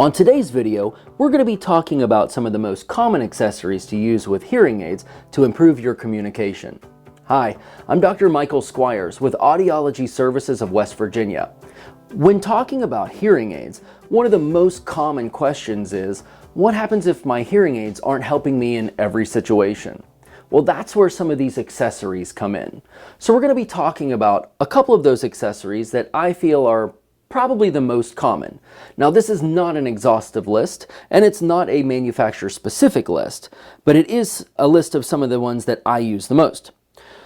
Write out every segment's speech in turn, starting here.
On today's video, we're going to be talking about some of the most common accessories to use with hearing aids to improve your communication. Hi, I'm Dr. Michael Squires with Audiology Services of West Virginia. When talking about hearing aids, one of the most common questions is, what happens if my hearing aids aren't helping me in every situation? Well, that's where some of these accessories come in. So we're going to be talking about a couple of those accessories that I feel are probably the most common. Now, this is not an exhaustive list, and it's not a manufacturer-specific list, but it is a list of some of the ones that I use the most.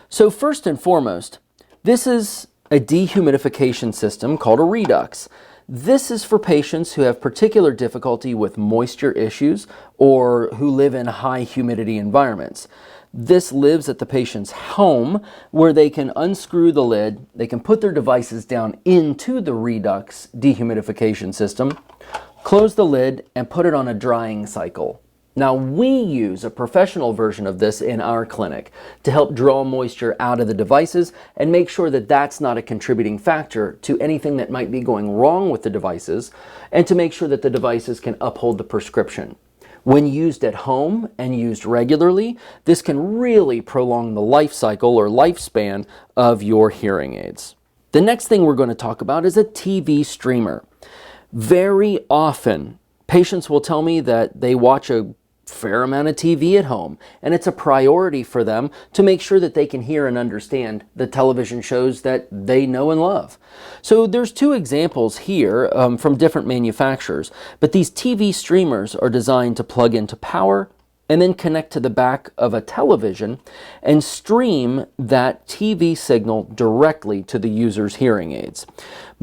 So first and foremost, this is a dehumidification system called a REDUX. This is for patients who have particular difficulty with moisture issues or who live in high humidity environments. This lives at the patient's home where they can unscrew the lid, they can put their devices down into the REDUX dehumidification system, close the lid, and put it on a drying cycle. Now, we use a professional version of this in our clinic to help draw moisture out of the devices and make sure that that's not a contributing factor to anything that might be going wrong with the devices, and to make sure that the devices can uphold the prescription. When used at home and used regularly, this can really prolong the life cycle or lifespan of your hearing aids. The next thing we're going to talk about is a TV streamer. Very often, patients will tell me that they watch a fair amount of TV at home, and it's a priority for them to make sure that they can hear and understand the television shows that they know and love. So there's two examples here from different manufacturers, but these TV streamers are designed to plug into power and then connect to the back of a television and stream that TV signal directly to the user's hearing aids.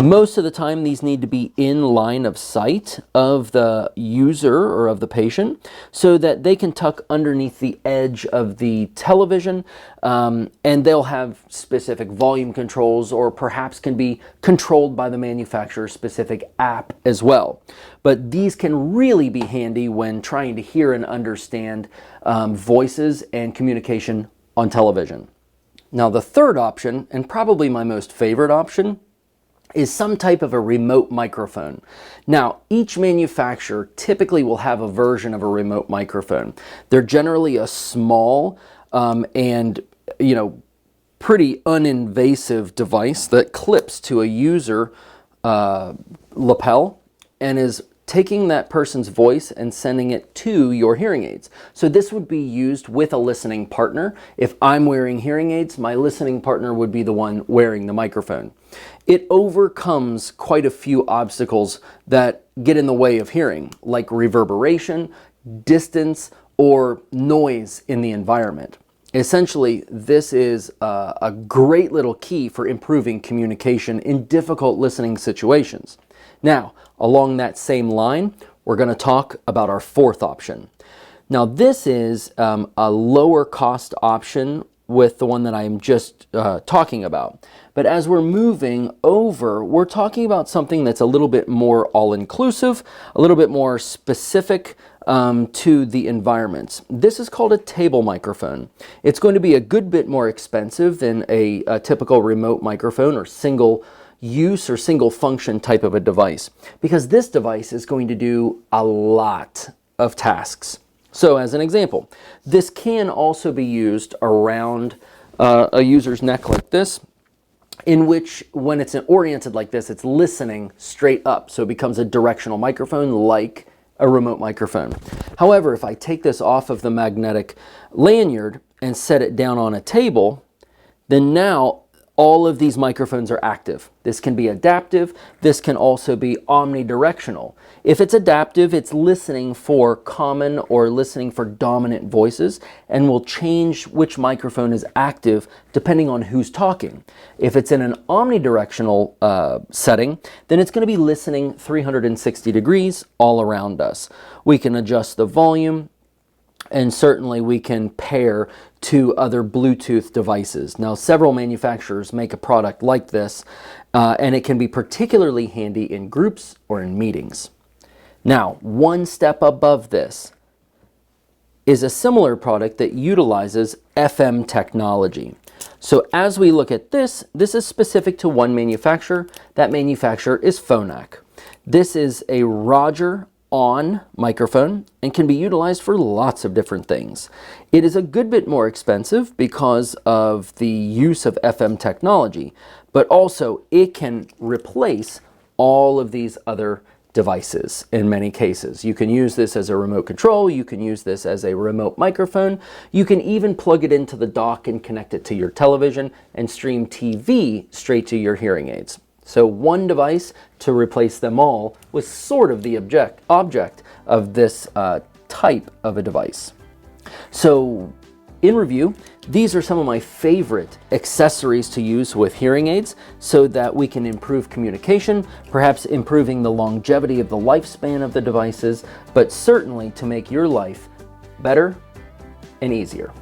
Most of the time, these need to be in line of sight of the user or of the patient so that they can tuck underneath the edge of the television, and they'll have specific volume controls or perhaps can be controlled by the manufacturer's specific app as well. But these can really be handy when trying to hear and understand voices and communication on television. Now, the third option, and probably my most favorite option, is some type of a remote microphone. Now, each manufacturer typically will have a version of a remote microphone. They're generally a small and pretty uninvasive device that clips to a user lapel and is taking that person's voice and sending it to your hearing aids. So this would be used with a listening partner. If I'm wearing hearing aids, my listening partner would be the one wearing the microphone. It overcomes quite a few obstacles that get in the way of hearing, like reverberation, distance, or noise in the environment. Essentially, this is a great little key for improving communication in difficult listening situations. Now, along that same line, we're going to talk about our fourth option. Now, this is a lower cost option with the one that I'm just talking about. But as we're moving over, we're talking about something that's a little bit more all-inclusive, a little bit more specific to the environments. This is called a table microphone. It's going to be a good bit more expensive than a typical remote microphone or single use or single function type of a device, because this device is going to do a lot of tasks. So as an example, this can also be used around a user's neck like this, in which when it's oriented like this, it's listening straight up. So it becomes a directional microphone like a remote microphone. However, if I take this off of the magnetic lanyard and set it down on a table, then now all of these microphones are active. This can be adaptive. This can also be omnidirectional. If it's adaptive, it's listening for common or listening for dominant voices and will change which microphone is active depending on who's talking. If it's in an omnidirectional setting, then it's going to be listening 360 degrees all around us. We can adjust the volume, and certainly we can pair to other Bluetooth devices. Now, several manufacturers make a product like this, and it can be particularly handy in groups or in meetings. Now, one step above this is a similar product that utilizes FM technology. So as we look at this, this is specific to one manufacturer. That manufacturer is Phonak. This is a Roger on microphone and can be utilized for lots of different things. It is a good bit more expensive because of the use of FM technology, but also it can replace all of these other devices in many cases. You can use this as a remote control, you can use this as a remote microphone, you can even plug it into the dock and connect it to your television and stream TV straight to your hearing aids. So one device to replace them all was sort of the object of this type of a device. So in review, these are some of my favorite accessories to use with hearing aids so that we can improve communication, perhaps improving the longevity of the lifespan of the devices, but certainly to make your life better and easier.